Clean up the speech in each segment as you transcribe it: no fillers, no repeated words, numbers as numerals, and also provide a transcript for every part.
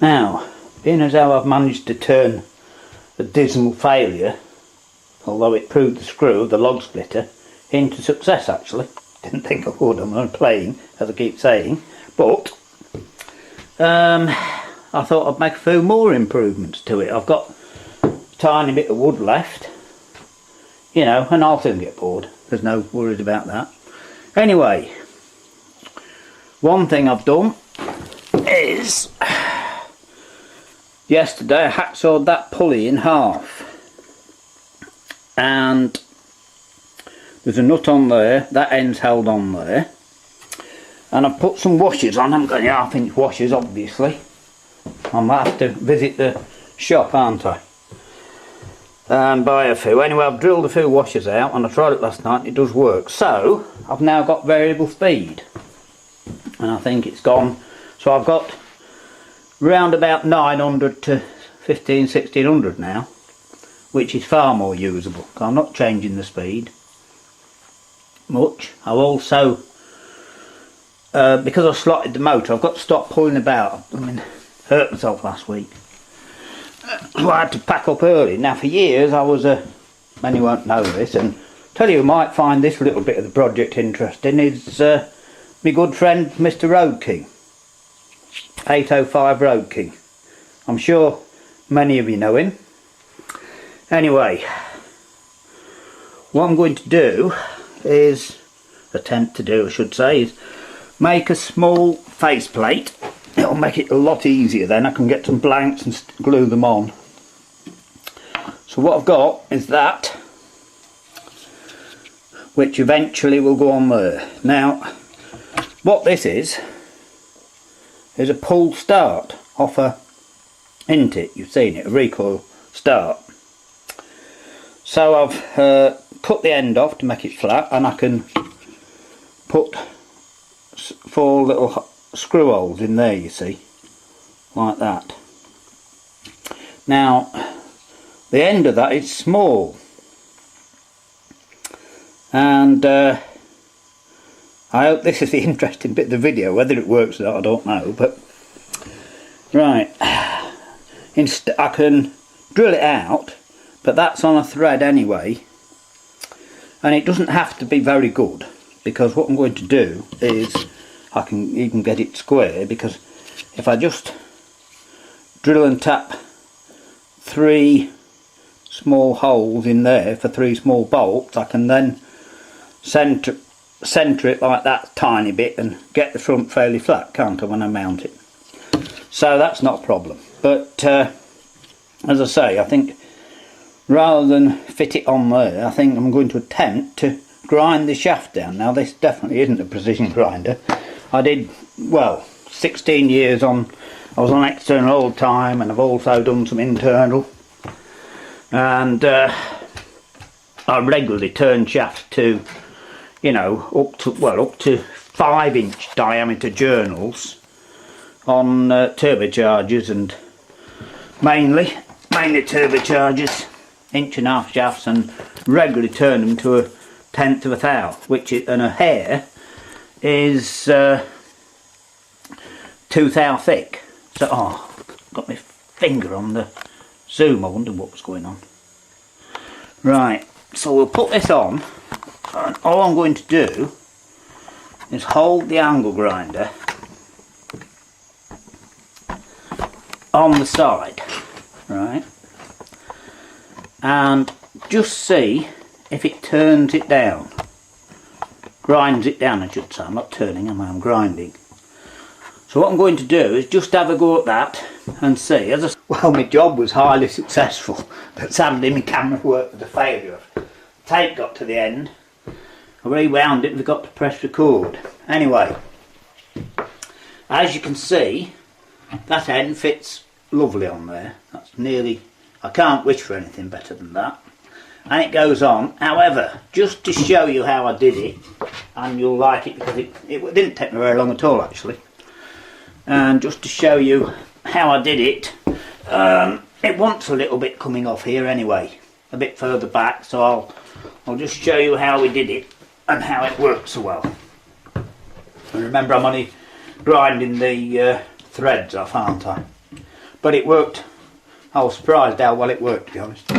Now, being as how I've managed to turn a dismal failure, although it proved the screw of the log splitter, into success actually. Didn't think I would, I'm only playing, as I keep saying, but I thought I'd make a few more improvements to it. I've got a tiny bit of wood left, you know, and I'll soon get bored. There's no worries about that. Anyway, one thing I've done is yesterday I hacksawed that pulley in half, and there's a nut on there, that end's held on there, and I've put some washers on. I'm going half-inch washers, obviously. I might have to visit the shop, aren't I, and buy a few. Anyway, I've drilled a few washers out and I tried it last night and it does work. So I've now got variable speed, and I think it's gone, so I've got round about 900 to 1600 now, which is far more usable. I'm not changing the speed much. I've also because I've slotted the motor, I've got to stop pulling about. I mean, hurt myself last week. So I had to pack up early. Now for years I was many won't know this, and tell you who might find this little bit of the project interesting is my good friend Mr. Road King, 805 Road King. I'm sure many of you know him. Anyway, what I'm going to do is, attempt to do I should say, is make a small faceplate. It'll make it a lot easier then. I can get some blanks and glue them on. So what I've got is that, which eventually will go on there. Now what this is a pull start off a, isn't it? You've seen it, a recoil start. So I've cut the end off to make it flat, and I can put 4 little screw holes in there, you see, like that. Now the end of that is small, and I hope this is the interesting bit of the video. Whether it works or not I don't know, but right, I can drill it out, but that's on a thread anyway, and it doesn't have to be very good, because what I'm going to do is I can even get it square, because if I just drill and tap 3 small holes in there for 3 small bolts, I can then centre it like that tiny bit and get the front fairly flat, can't I, when I mount it? So that's not a problem. But as I say, I think rather than fit it on there, I think I'm going to attempt to grind the shaft down. Now this definitely isn't a precision grinder. I did, well, 16 years on, I was on external all the time, and I've also done some internal, and I regularly turn shafts to, you know, up to 5-inch diameter journals on turbochargers, and mainly turbochargers, 1.5-inch shafts, and regularly turn them to a 1/10 of a thou, which is, and a hair is 2 thou thick. So, oh, got my finger on the zoom. I wonder what was going on. Right, so we'll put this on, and all I'm going to do is hold the angle grinder on the side, right, and just see if it turns it down, grinds it down I should say. I'm not turning, I'm grinding. So what I'm going to do is just have a go at that and see. Well, my job was highly successful, but sadly my camera work was a failure. The tape got to the end, I rewound it and forgot to press record. Anyway, as you can see, that end fits lovely on there. That's nearly, I can't wish for anything better than that. And it goes on. However, just to show you how I did it, and you'll like it because it didn't take me very long at all actually, and just to show you how I did it, it wants a little bit coming off here anyway, a bit further back, so I'll just show you how we did it and how it works so well. And remember, I'm only grinding the threads off, aren't I? but it worked. I was surprised how well it worked, to be honest.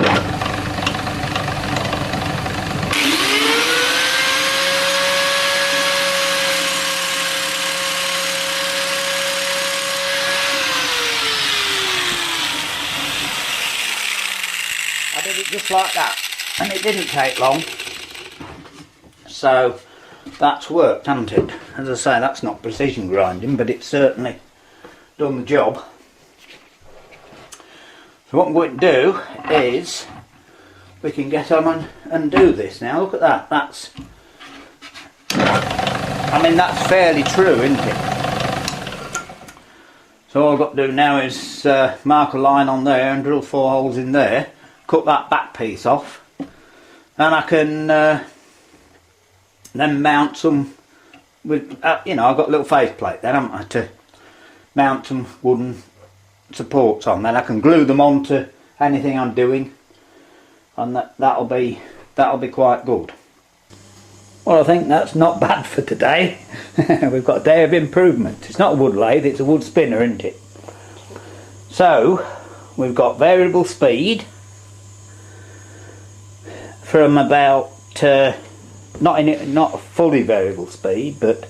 I did it just like that, and it didn't take long. So that's worked, hasn't it? As I say, that's not precision grinding, but it's certainly done the job. So what I'm going to do is we can get on and do this now. Look at that. That's, I mean, that's fairly true, isn't it? So all I've got to do now is mark a line on there and drill 4 holes in there, cut that back piece off, and I can then mount some with, you know, I've got a little face plate then, haven't I, to mount some wooden supports on. Then I can glue them onto anything I'm doing, and that'll be quite good. Well, I think that's not bad for today. We've got a day of improvement. It's not a wood lathe, it's a wood spinner, isn't it? So we've got variable speed from about not fully variable speed, but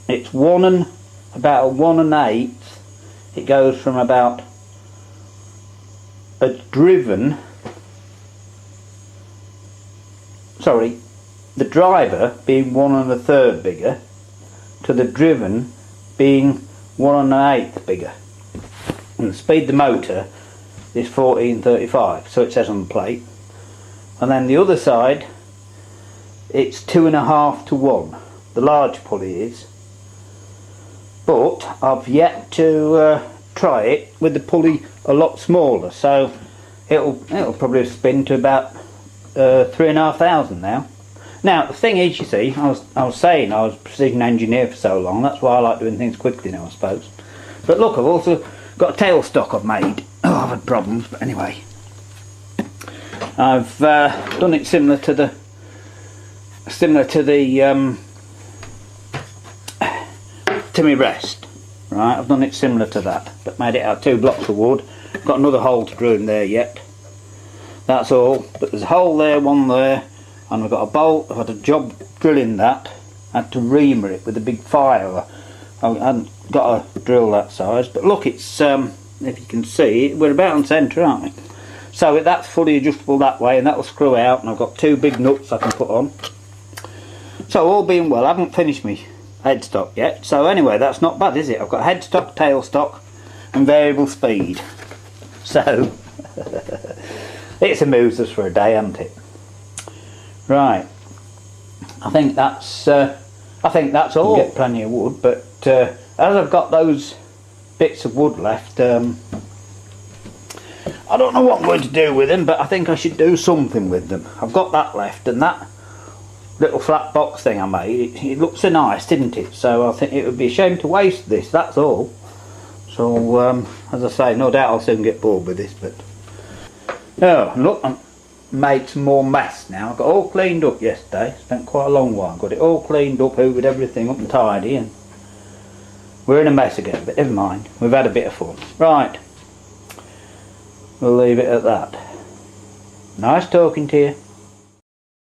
it's about a 1 1/8. It goes from about a driven, sorry, the driver being 1 1/3 bigger to the driven being 1 1/8 bigger, and the speed of the motor is 1435, so it says on the plate. And then the other side, it's 2.5 to 1. The large pulley is, but I've yet to try it with the pulley a lot smaller, so it'll probably spin to about 3,500 now. Now the thing is, you see, I was saying I was a precision engineer for so long. That's why I like doing things quickly now, I suppose. But look, I've also got a tailstock I've made. Oh, I've had problems, but anyway, I've done it similar to the to my rest, right? I've done it similar to that, but made it out of 2 blocks of wood. Got another hole to drill in there yet. That's all. But there's a hole there, one there, and I've got a bolt. I've had a job drilling that. I had to reamer it with a big file. I hadn't got a drill that size, but look, it's if you can see, we're about on centre, aren't we? So that's fully adjustable that way, and that'll screw out, and I've got 2 big nuts I can put on. So all being well, I haven't finished my headstock yet. So anyway, that's not bad, is it? I've got headstock, tailstock and variable speed. So it's amused us for a day, hasn't it? Right, I think that's all. Get plenty of wood, but as I've got those bits of wood left, I don't know what I'm going to do with them, but I think I should do something with them. I've got that left, and that little flat box thing I made, it looks so nice, didn't it? So I think it would be a shame to waste this, that's all. So as I say, no doubt I'll soon get bored with this, but oh, look, I've made some more mess now. I got all cleaned up yesterday, spent quite a long while, got it all cleaned up, hoovered everything up and tidy, and we're in a mess again, but never mind, we've had a bit of fun. Right, we'll leave it at that. Nice talking to you.